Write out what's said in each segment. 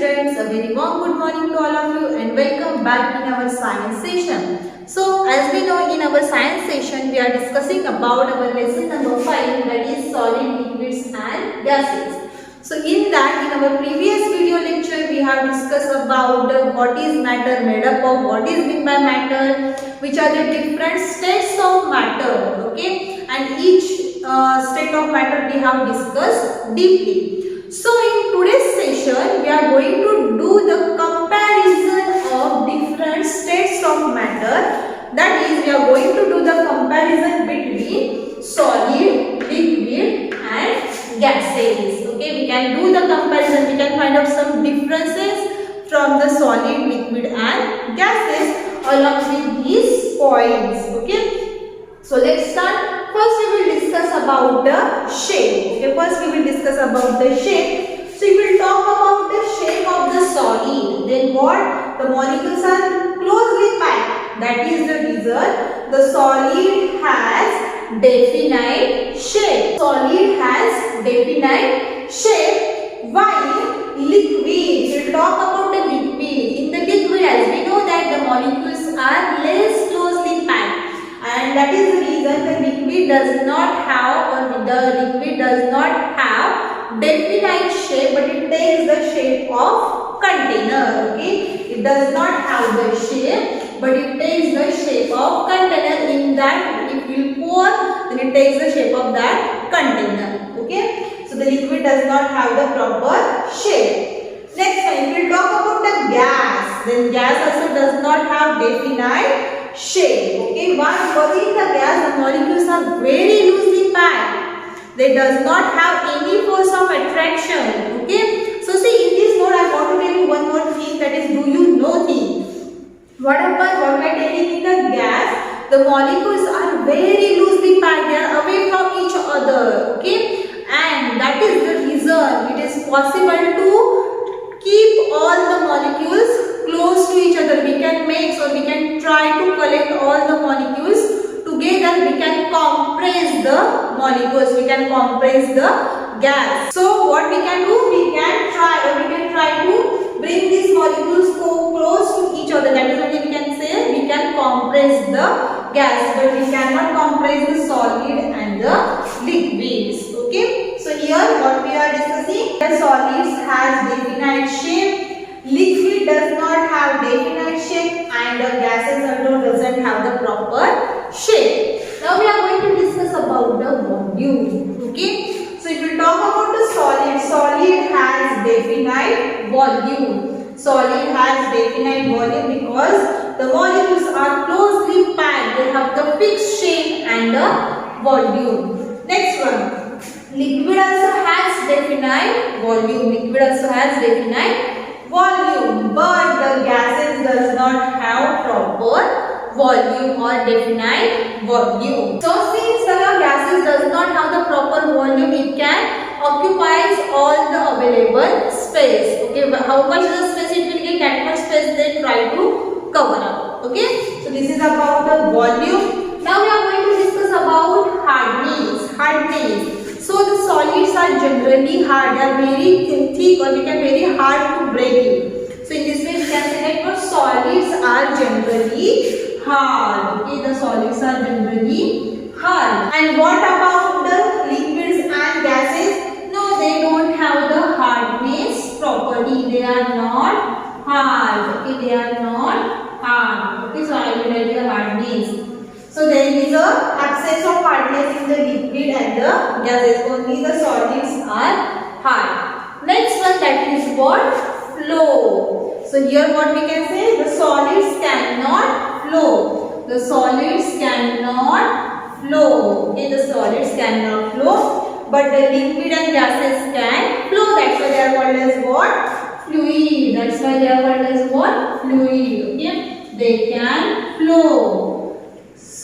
students, a very warm good morning to all of you and welcome back in our science session. So as we know, in our science session we are discussing about our lesson number 5, that is solid, liquids and gases. So in that, in our previous video lecture we have discussed about what is matter made up of, what is meant by matter, which are the different states of matter, okay, and each state of matter we have discussed deeply. So in today's session we are going to do the comparison of different states of matter. That is, we are going to do the comparison between solid, liquid and gases. Okay, we can do the comparison, we can find out some differences from the solid, liquid and gases along with these points. Okay, so let's start. First we will discuss about the shape. Okay, first we will discuss about the shape. So we will talk about the shape of the solid. Then what? The molecules are closely packed. That is the reason the solid has definite shape. Solid has definite shape. While liquid, we will talk about the liquid. In the liquid, as we know that the molecules are less closely packed. And that is the reason the liquid does not have definite shape, but it takes the shape of container. Okay, it does not have the shape, but it takes the shape of container. In that, if you pour, then it takes the shape of that container. Okay, so the liquid does not have the proper shape. Next one, if we talk about the gas, then gas also does not have definite shape. Okay, why? Because in the gas the molecules are very loosely packed. They does not have any force of attraction. Okay, so see, in this note I want to tell you one more thing, that is, do you know thing? What happens? What we are telling in the gas, the molecules are very loosely packed. They are away from each other. Okay, and that is the reason it is possible to keep all the molecules close to each other. We can mix, or we can try to collect all the molecules together. We can compress the molecules, we can compress the gas. So what we can do, we can try to bring these molecules close to each other. That is what we can say, we can compress the gas, but we cannot compress the solid and the liquids. Okay, so here what we are discussing, the solids has definite shape, liquid does not have definite shape, and the gases also doesn't have the proper shape. Now we are going to discuss about the volume. Okay, so if we talk about the solid has definite volume. Solid has definite volume because the molecules are closely packed. They have the fixed shape and the volume. Next one, liquid also has definite volume. Liquid also has definite volume, but the gases does not have proper volume or definite volume. So since the gases does not have the proper volume, it can occupies all the available space. Okay, how much the space it will get, that much space they try to cover up. Okay, so this is about the volume. Now we are going to discuss about hardness. So the solids are generally hard, they are very thick, or we can very hard to break it. So in this way we can say that solids are generally hard. Okay, the solids are generally hard. And what about the liquids and gases? No, they don't have the hardness property. They are not hard. Okay, they are not hard. Okay, so I will write the hardness. So there is a absence of hardness in the liquid and the gases. Only the solids are hard. Next one, that is what? Flow. So here what we can say, the solids cannot flow. The solids cannot flow. Okay, the solids cannot flow, but the liquid and gases can flow. That's why they are called as what? Fluid. That's why they are called as what? Fluid. Okay, they can flow.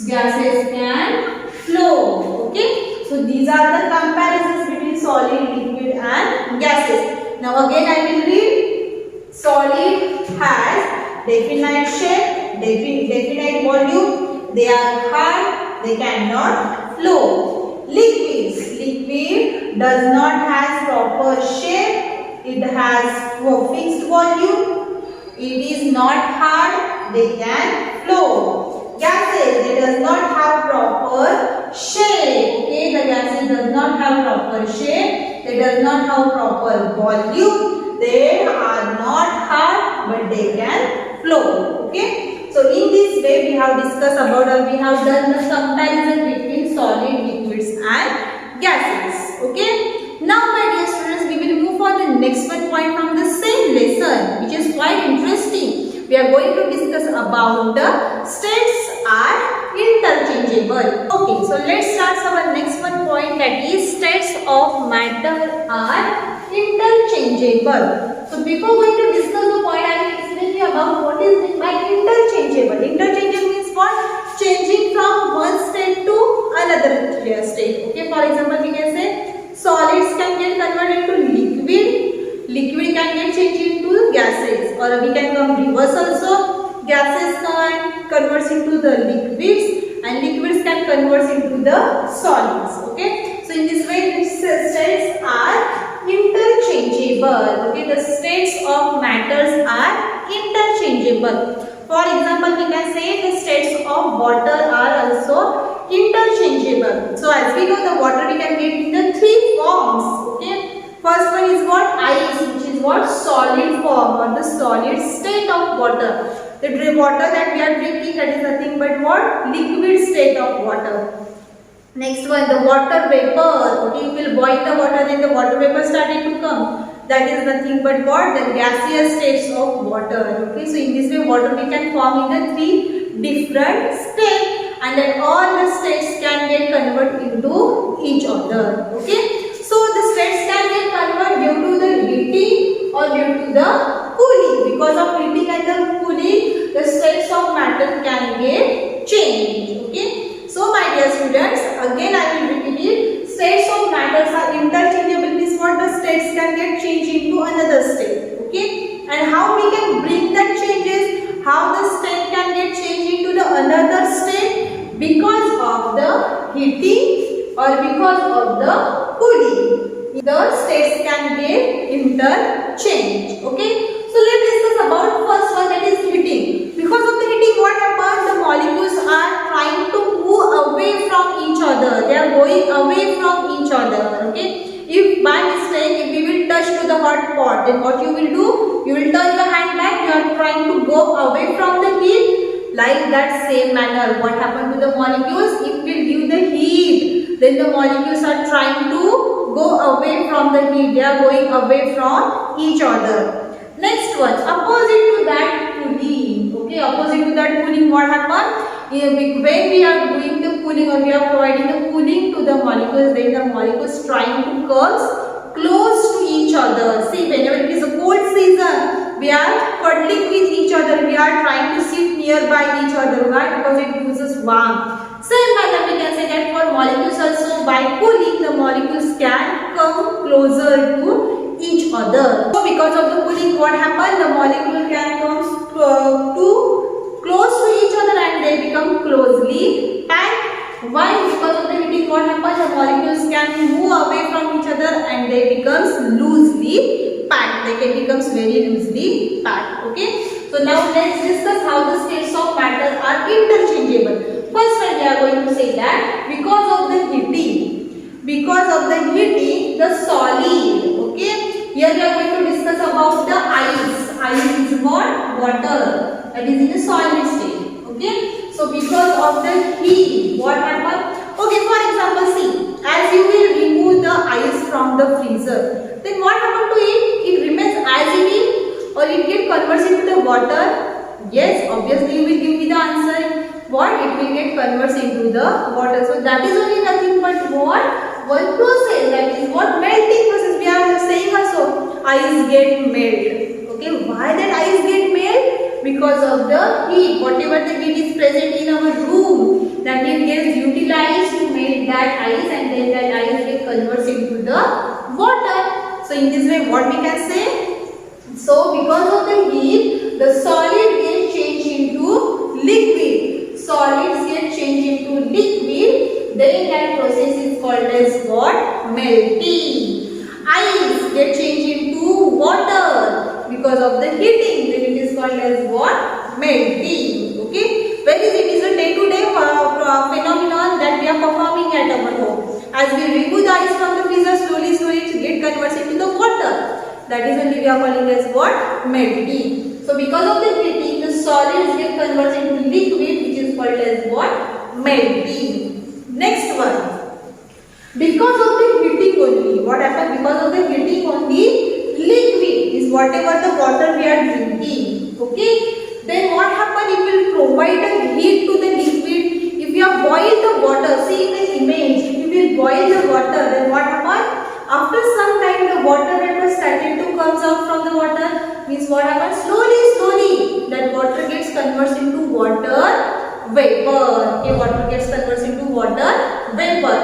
Gases can flow. Okay, so these are the comparisons between solid, liquid and gases. Now again I will read. Solid has definite shape, definite volume, they are hard, they cannot flow. Liquid does not have proper shape, it has fixed volume, it is not hard, they can flow. Gases, they does not have proper shape. Okay, the gases does not have proper shape, they does not have proper volume, they are not hard but they can flow. Okay, so in this way we have discussed about or we have done the comparison between solid, liquids and gases. Okay, now my dear students, we will move on the next one point from the same lesson, which is quite interesting. We are going to discuss about the states are interchangeable. Okay, so let's start our next one point, that is states of matter are interchangeable. So before going to discuss the point, I will explain you about what is meant by interchangeable. Interchangeable means what? Changing from one state to another state. Okay, for example, we can say solids can get converted to liquid. Liquid can get changed into gases, or we can come reverse also. Gases can convert into the liquids and liquids can convert into the solids. Okay, so in this way these states are interchangeable. Okay, the states of matters are interchangeable. For example, we can say the states of water are also interchangeable. So as we know, the water we can get in the three forms. Okay, first one is what? Ice, which is what? Solid form or the solid state of water. The water that we are drinking, that is nothing but what? Liquid state of water. Next one, the water vapor. Okay, you will boil the water, then the water vapor started to come. That is nothing but what? The gaseous states of water. Okay, so in this way water we can form in the three different states, and then all the states can get converted into each other. Okay, so the states can get converted due to the heating or due to the cooling. Because of heating and the cooling, the states of matter can get changed. Okay, so my dear students, again I will repeat it. States of matters are interchangeable, means what? The states can get changed into another state. Okay, and how we can bring that changes? How the state can get changed into the another state? Because of the heating or because of the cooling, the states can get interchanged. Okay, so let's discuss about first one, that is heating. Because of the heating, what happens? The molecules are trying to move away from each other. They are going away from each other. Okay, if by mistake if we will touch to the hot pot, then what you will do? You will turn your hand back. You are trying to go away from the heat. Like that same manner, what happened to the molecules? If we give the heat, then the molecules are trying to go away from the heat. They are going away from each other. Next one, opposite to that cooling. Okay, opposite to that cooling, what happened? When we are doing the cooling or we are providing the cooling to the molecules, then the molecules trying to come close to each other. See, whenever it is a cold season, we are cuddling with each other. We are trying to sit nearby each other. Why? Because it gives us warmth. Same manner we can say that for molecules also, by cooling the molecules can come closer to each other. So because of the cooling, what happens? The molecule can come close to each other and they become closely packed. Why? Because of the heating, what happens? The molecules can move away from each other and they becomes loosely packed. They can becomes very loosely packed. Okay. So now let's discuss how the states of matter are interchangeable. First one, we are going to say that because of the heating, the solid. Okay. Here we are going to discuss about the ice. Ice is what? Water. That is in a solid state. Okay. So because of the heat, what happens? Okay, for example, see, as you will remove the ice from the freezer, then what happens to it? It remains as it is or it gets converted into the water? Yes, obviously you will give me the answer. What? It will get converted into the water. So that is only nothing but what? One process, that is what? Melting process. We are saying also ice get melt. Okay, why that ice get melt? Because of the heat. Whatever the heat is present in our room, that it gets utilized to make that ice, and then that ice gets converted into the water. So in this way, what we can say? So because of the heat, the solid gets changed into liquid. Solids get changed into liquid. Then that process is called as what? Melting. ice get changed into water because of the heating, then it is called as what? Melting. Okay. Where is it? It is a day-to-day phenomenon that we are performing at our home. As we remove the ice from the freezer, slowly it get converts into the water. That is only we are calling as what? Melting. So because of the heating, the solids get converted into liquid, which is called as what? Melting. Next one. Because of the heating only, what happens? Because of the heating only, liquid is whatever the water we are drinking. Okay. Then what happens? It will provide a heat to the liquid. If you have boiled the water, see in the image, if you will boil the water, then what happens? After some time, the water vapor started to comes out from the water. Means what happens? Slowly, that water gets converts into water vapor. Okay, water gets converts into water vapor.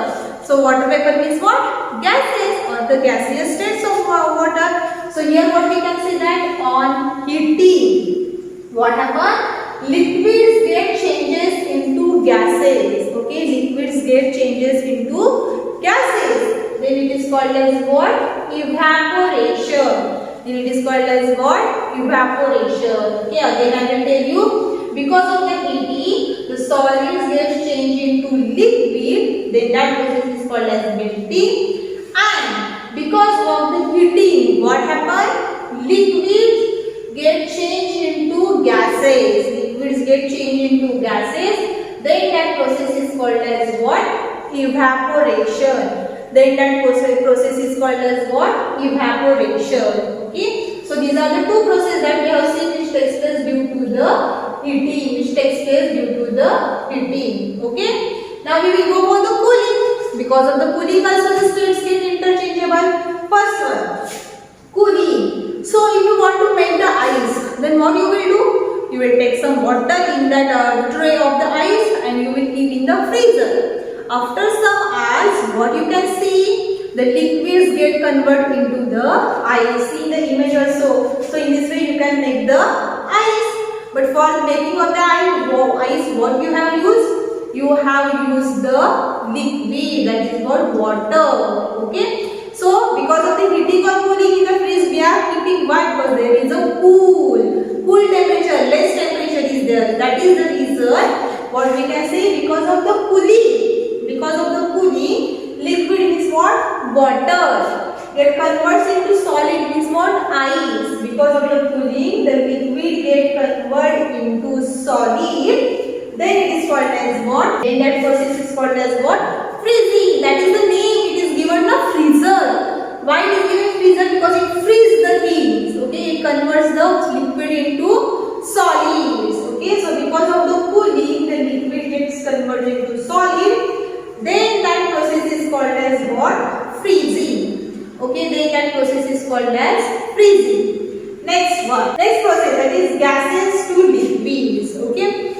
So water vapor means what? Gases or the gaseous states of water. So here what we can say that on heating, what happens? Liquids get changes into gases. Okay, liquids get changes into gases. Then it is called as what? Evaporation. Then it is called as what? Evaporation. Okay, again I will tell you. Because of the heating, the solids get changed into liquid. Then that process is called as melting. And because of the heating, what happens? Liquids get changed into gases. Liquids get changed into gases. Then that process is called as what? Evaporation. Then that process is called as what? Evaporation. Okay. So these are the two processes that we have seen which takes place due to the heating. Okay. Now we will go for the cooling. Because of the cooling also the states get interchangeable. First one, cooling. So if you want to melt the ice, then what you will do? You will take some water in that tray of the ice and you will keep in the freezer. After some hours, what you can see, the liquids get converted into the ice. See the image also. So in this way you can make the ice. But for making of the ice, what you have used? You have used the liquid, that is called water. Okay. So because of the heating or cooling in the fridge, we are keeping what? Because there is a cool temperature, less temperature is there. That is the reason what we can say because of the cooling. Because of the cooling, liquid means what? Water. Get converts into solid means what? Ice. Because of the cooling, the liquid get converted into solid. Then it is called as what? Then that process is called as what? Freezing. That is the name. It is given the freezer. Why it is given freezer? Because it freezes the things. Okay, it converts the liquid into solids. Okay, so because of the cooling, the liquid gets converted into solid. Then that process is called as what? Freezing. Okay, then that process is called as freezing. Next one. Next process, that is gases to liquids. Okay.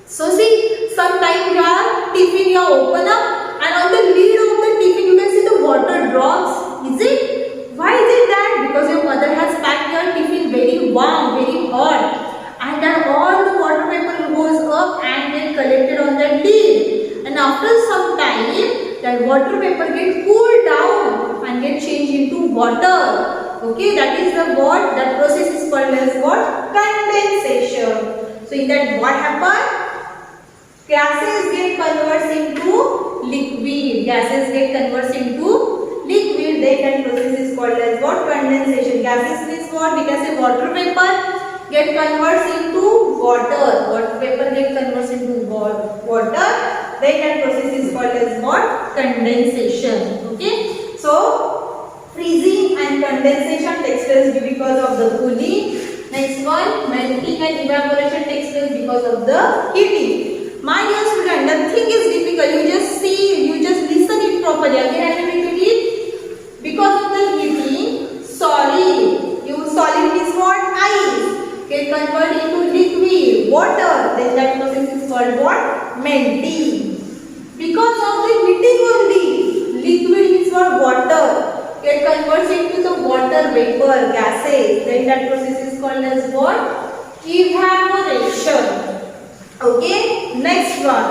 So see, sometimes your tiffin you open up and on the lid of the tiffin you can see the water drops. Is it? Why is it that? Because your mother has packed your tiffin very warm, very hot, and then all the water vapor goes up and get collected on the lid. And after some time, that water vapor gets cooled down and get changed into water. Okay, that is the what? That process is called as what? Condensation. So in that what happens? Gases get converted into liquid. Gases get converted into liquid. Then that process is called as what? Condensation. Gases means what? We can say water vapor get converted into water. Water vapor get converted into water. Then that process is called as what? Condensation. Okay. So freezing and condensation takes place because of the cooling. Next one, melting and evaporation takes place because of the heating. My dear student, nothing is difficult. You just see, you just listen it properly. Again I will repeat it. Because of the heating, solid. Solid means what? Ice. Get converted into liquid, water. Then that process is called what? Melting. Because of the heating only, liquid means what? Water. Get converted into the water vapor, gases. Then that process is called as what? Evaporation. Okay. Next one.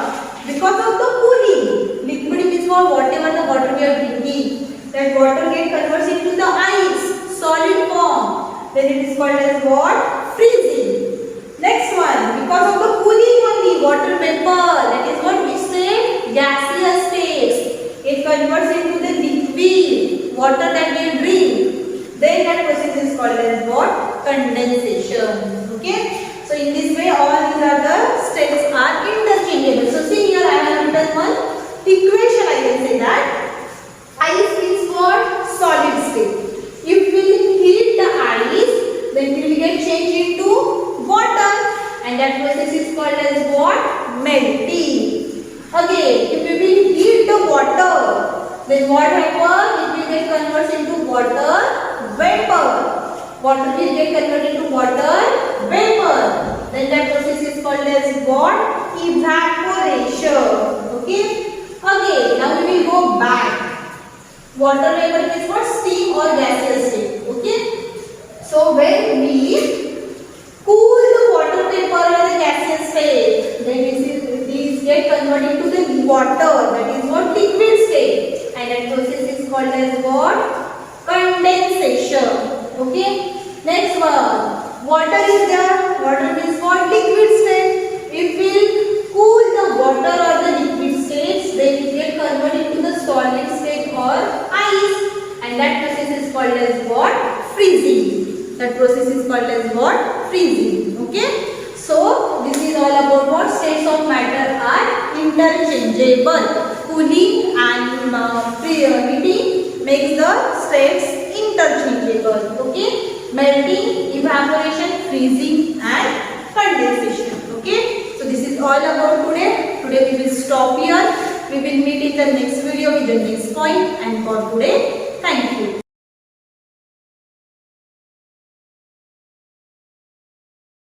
Because of the cooling, liquid means what? Whatever the water we are drinking. that water get converts into the ice, solid form. Then it is called as what? Freezing. Next one, because of the cooling only, water vapor, that is what we say, gaseous state. It converts into the liquid, water that we drink. Then that process is called as what? Condensation. Okay. So in this way, all these are the states are interchangeable. So see here, I have written one equation. I can say that ice is what? Solid state. If we heat the ice, then it will get changed into water, and that process is called as what? Melting. Again, if we will heat the water, then what happens? It will get converted into water vapor. Water will get converted into water vapor. Then that process is called as what? Evaporation. Okay. Again, now we will go back. Water vapor is what? Steam or gaseous state. Okay. So when we cool the water vapor or the gaseous state, then these get converted to the water, that is what? Liquid state, and that process is called as what? Condensation. Okay. Next one, water is there. Water is what? Liquid state. If we cool the water or the liquid states, then it get converted to the solid state or ice, and that process is called as what? Freezing. That process is called as what? Freezing. Okay. So this is all about what? States of matter are interchangeable. Cooling and heating makes the states interchangeable. Okay. Melting, evaporation, freezing and condensation. Okay. So this is all about today. Today we will stop here. We will meet in the next video with the next point, and for today, thank you.